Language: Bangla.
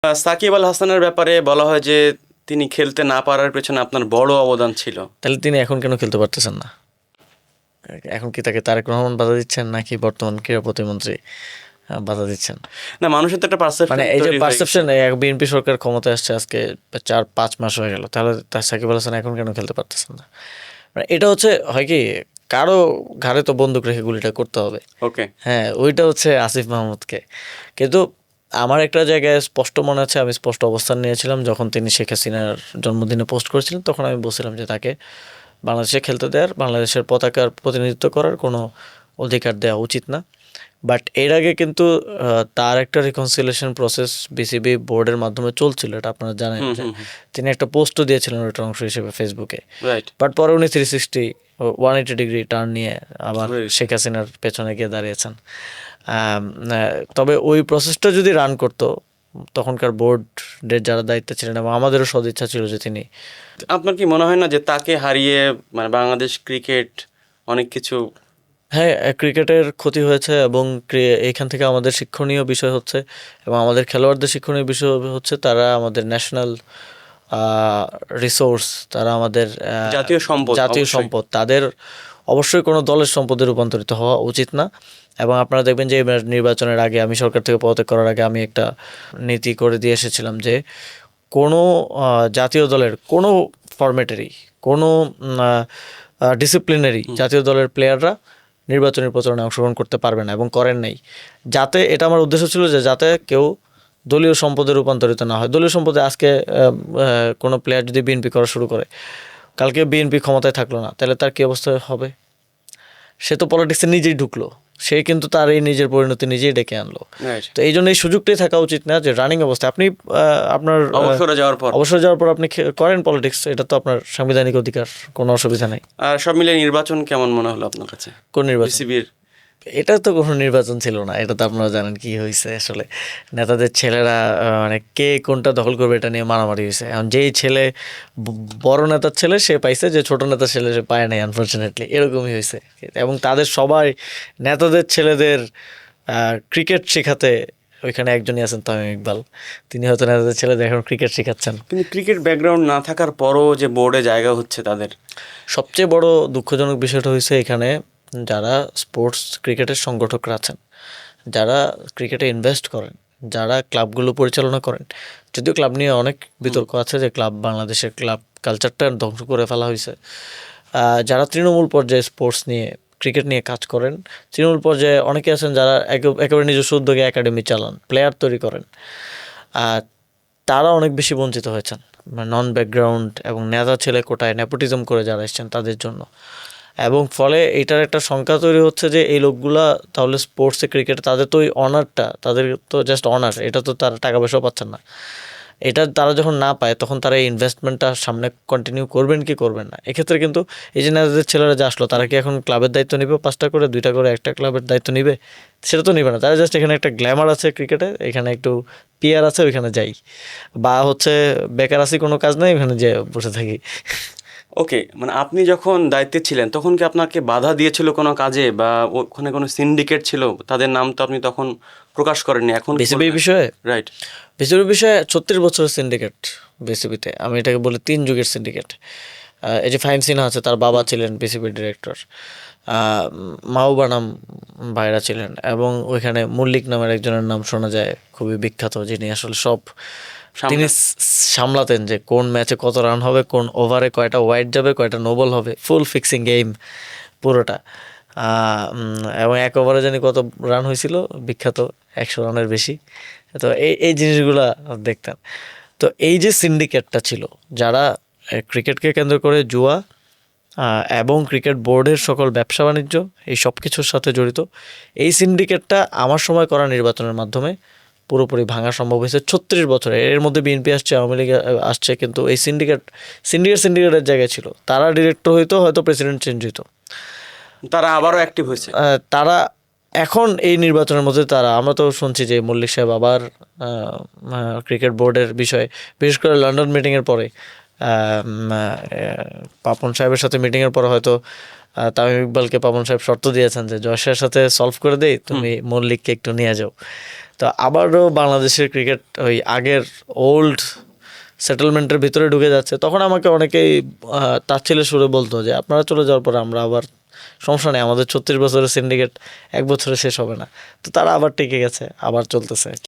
সাকিব আল হাসানের ব্যাপারে বলা হয় যে তিনি খেলতে না পারার পেছনে আপনার বড় অবদান ছিল। তাহলে তিনি এখন কেন খেলতে পারতেছেন না? এখন কি তাকে তারেক রহমান বাধা দিচ্ছেন নাকি বর্তমান ক্রীড়া প্রতিমন্ত্রী বাধা দিচ্ছেন? না, মানুষের তো একটা পারসেপশন মানে এই যে তৈরি হয়ে গেছে। পারসেপশন, বিএনপি সরকার ক্ষমতায় আসছে আজকে 4-5 মাস হয়ে গেল, তাহলে তার সাকিব আল হাসান এখন কেন খেলতে পারতেছেন না? মানে এটা হচ্ছে হয় কি, কারো ঘাড়ে তো বন্দুক রেখে গুলিটা করতে হবে। ওকে। হ্যাঁ, ওইটা হচ্ছে আসিফ মাহমুদকে। কিন্তু আমার একটা জায়গায় স্পষ্ট মনে আছে, আমি স্পষ্ট অবস্থান নিয়েছিলাম যখন তিনি শেখ হাসিনার জন্মদিনে পোস্ট করেছিলেন, তখন আমি বলছিলাম যে তাকে বাংলাদেশে খেলতে দেওয়ার, বাংলাদেশের পতাকার প্রতিনিধিত্ব করার কোনো অধিকার দেওয়া উচিত না। বাট এর আগে কিন্তু তার একটা রিকনসিলেশন প্রসেস বিসিবি বোর্ডের মাধ্যমে চলছিল, এটা আপনারা জানেন যে তিনি একটা পোস্টও দিয়েছিলেন ওইটার অংশ হিসেবে ফেসবুকে। রাইট। বাট পরে উনি 180 ডিগ্রি টার্ন নিয়ে আবার শেখ হাসিনার পেছনে গিয়ে দাঁড়িয়েছেন। তবে ওই প্রসেসটা যদি রান করতো তখনকার বোর্ডের যারা দায়িত্বে ছিলেন, এবং আমাদেরও সদিচ্ছা ছিল যে তিনি। আপনার কি মনে হয় না যে তাকে হারিয়ে মানে বাংলাদেশ ক্রিকেট অনেক কিছু? হ্যাঁ, ক্রিকেটের ক্ষতি হয়েছে, এবং এইখান থেকে আমাদের শিক্ষণীয় বিষয় হচ্ছে, এবং আমাদের খেলোয়াড়দের শিক্ষণীয় বিষয় হচ্ছে তারা আমাদের ন্যাশনাল রিসোর্স, তারা আমাদের জাতীয় সম্পদ। তাদের অবশ্যই কোনো দলের সম্পদে রূপান্তরিত হওয়া উচিত না। এবং আপনারা দেখবেন যে নির্বাচনের আগে, আমি সরকার থেকে পদত্যাগ করার আগে আমি একটা নীতি করে দিয়ে এসেছিলাম যে কোনো জাতীয় দলের কোনো ফরম্যাটেরই কোনো ডিসিপ্লিনারি জাতীয় দলের প্লেয়াররা নির্বাচনী প্রচারণায় অংশগ্রহণ করতে পারবে না, এবং করেন নাই। যাতে, এটা আমার উদ্দেশ্য ছিল যে যাতে কেউ দলীয় সম্পদে রূপান্তরিত না হয়। দলীয় সম্পদে আজকে কোনো প্লেয়ার যদি বিএনপি করা শুরু করে, কালকে বিএনপি ক্ষমতায় থাকলো না, তাহলে তার কী অবস্থা হবে? সে তো পলিটিক্সে নিজেই ঢুকলো, সে কিন্তু তার এই নিজের পরিণতি নিজেই ডেকে আনলো। তো এই জন্য এই সুযোগটাই থাকা উচিত না যে রানিং অবস্থায় আপনি আপনার অবসর যাওয়ার পর আপনি করেন পলিটিক্স, এটা তো আপনার সাংবিধানিক অধিকার, কোনো অসুবিধা নেই। আর সব মিলিয়ে নির্বাচন কেমন মনে হলো আপনার কাছে? কোন নির্বাচন? বিসিবির। এটা তো কোনো নির্বাচন ছিল না, এটা তো আপনারা জানেন কি হয়েছে আসলে। নেতাদের ছেলেরা মানে কে কোনটা দখল করবে এটা নিয়ে মারামারি হয়েছে। এখন যেই ছেলে বড় নেতার ছেলে সে পাইছে, যে ছোট নেতার ছেলে সে পায় নাই, আনফর্চুনেটলি এরকমই হয়েছে। এবং তাদের সবাই নেতাদের ছেলেদের ক্রিকেট শেখাতে ওইখানে একজনই আছেন, তামিম ইকবাল। তিনি হয়তো নেতাদের ছেলেদের এখন ক্রিকেট শেখাচ্ছেন। কিন্তু ক্রিকেট ব্যাকগ্রাউন্ড না থাকার পরও যে বোর্ডে জায়গা হচ্ছে তাদের। সবচেয়ে বড় দুঃখজনক বিষয়টা হয়েছে এখানে যারা স্পোর্টস ক্রিকেটের সংগঠকরা আছেন, যারা ক্রিকেটে ইনভেস্ট করেন, যারা ক্লাবগুলো পরিচালনা করেন। যদিও ক্লাব নিয়ে অনেক বিতর্ক আছে যে বাংলাদেশের ক্লাব কালচারটা ধ্বংস করে ফেলা হয়েছে। যারা তৃণমূল পর্যায়ে স্পোর্টস নিয়ে, ক্রিকেট নিয়ে কাজ করেন, তৃণমূল পর্যায়ে অনেকে আছেন যারা একেবারে নিজস্ব উদ্যোগে একাডেমি চালান, প্লেয়ার তৈরি করেন, তারা অনেক বেশি বঞ্চিত হয়েছেন নন ব্যাকগ্রাউন্ড এবং নেতা ছেলে কোটায় নেপোটিজম করে যারা এসছেন তাদের জন্য। এবং ফলে এইটার একটা শঙ্কা তৈরি হচ্ছে যে এই লোকগুলা তাহলে স্পোর্টসে, ক্রিকেটে তাদের তো ওই অনারটা, তাদের তো জাস্ট অনার, এটা তো তারা টাকা পয়সাও পাচ্ছেন না। এটা তারা যখন না পায় তখন তারা এই ইনভেস্টমেন্টটা সামনে কন্টিনিউ করবেন কি করবেন না। এক্ষেত্রে কিন্তু এই যে নেতাদের ছেলেরা যে আসলো, তারা কি এখন ক্লাবের দায়িত্ব নিবে 5টা করে, 2টা করে, একটা ক্লাবের দায়িত্ব নিবে? সেটা তো নিবে না। তারা জাস্ট এখানে একটা গ্ল্যামার আছে ক্রিকেটে, এখানে একটু পিয়ার আছে, ওইখানে যাই, বা হচ্ছে বেকার আছি, কোনো কাজ নেই, ওইখানে যে বসে থাকি। ওকে, মানে আপনি যখন দায়িত্বে ছিলেন তখন কি আপনাকে বাধা দিয়েছিল কোনো কাজে, বা ওখানে কোনো সিন্ডিকেট ছিল, তাদের নাম তো আপনি তখন প্রকাশ করেননি, এখন বিসিবির বিষয়ে? রাইট। বিসিবির বিষয়ে 36 বছরের সিন্ডিকেট বিসিবিতে, আমি এটাকে বলি 3 যুগের সিন্ডিকেট। এই যে ফাহিম সিনহা আছে, তার বাবা ছিলেন বিসিবির ডিরেক্টর, মাহবুবা নাম ভাইরা ছিলেন, এবং ওইখানে মল্লিক নামের একজনের নাম শোনা যায় খুবই বিখ্যাত, যিনি আসলে সব তিনি সামলাতেন, যে কোন ম্যাচে কত রান হবে, কোন ওভারে কয়টা ওয়াইড যাবে, কয়টা নোবল হবে, ফুল ফিক্সিং গেম পুরোটা। এবং এক ওভারে জানি কত রান হয়েছিল, বিখ্যাত 100 রানের বেশি। তো এই জিনিসগুলা দেখতেন। তো এই যে সিন্ডিকেটটা ছিল, যারা ক্রিকেটকে কেন্দ্র করে জুয়া এবং ক্রিকেট বোর্ডের সকল ব্যবসা বাণিজ্য এই সব কিছুর সাথে জড়িত, এই সিন্ডিকেটটা আমার সময় করা নির্বাচনের মাধ্যমে পুরোপুরি ভাঙা সম্ভব হয়েছে 36 বছরে। এর মধ্যে বিএনপি আসছে, আওয়ামী লীগ আসছে, কিন্তু এই সিন্ডিকেটের জায়গায় ছিল। তারা ডিরেক্টর হইতো, হয়তো প্রেসিডেন্ট চেঞ্জ হইতো, তারা আবারও অ্যাক্টিভ হয়েছে। তারা এখন এই নির্বাচনের মধ্যে আমরা তো শুনছি যে মল্লিক সাহেব আবার ক্রিকেট বোর্ডের বিষয়ে, বিশেষ করে লন্ডন মিটিংয়ের পরে, পাপন সাহেবের সাথে মিটিংয়ের পরে হয়তো তামিম ইকবালকে পাপন সাহেব শর্ত দিয়েছেন যে জয়সের সাথে সলভ করে দেই, তুমি মল্লিককে একটু নিয়ে যাও। তো আবারও বাংলাদেশের ক্রিকেট ওই আগের ওল্ড সেটেলমেন্টের ভিতরে ঢুকে যাচ্ছে, তখন আমাকে অনেকেই তাচ্ছিল্যের সুরে বলতো যে আপনারা চলে যাওয়ার পর আমরা আবার সমস্যা নেই, আমাদের 36 বছরের সিন্ডিকেট 1 বছরে শেষ হবে না। তো তারা আবার টিকে গেছে, আবার চলতেছে।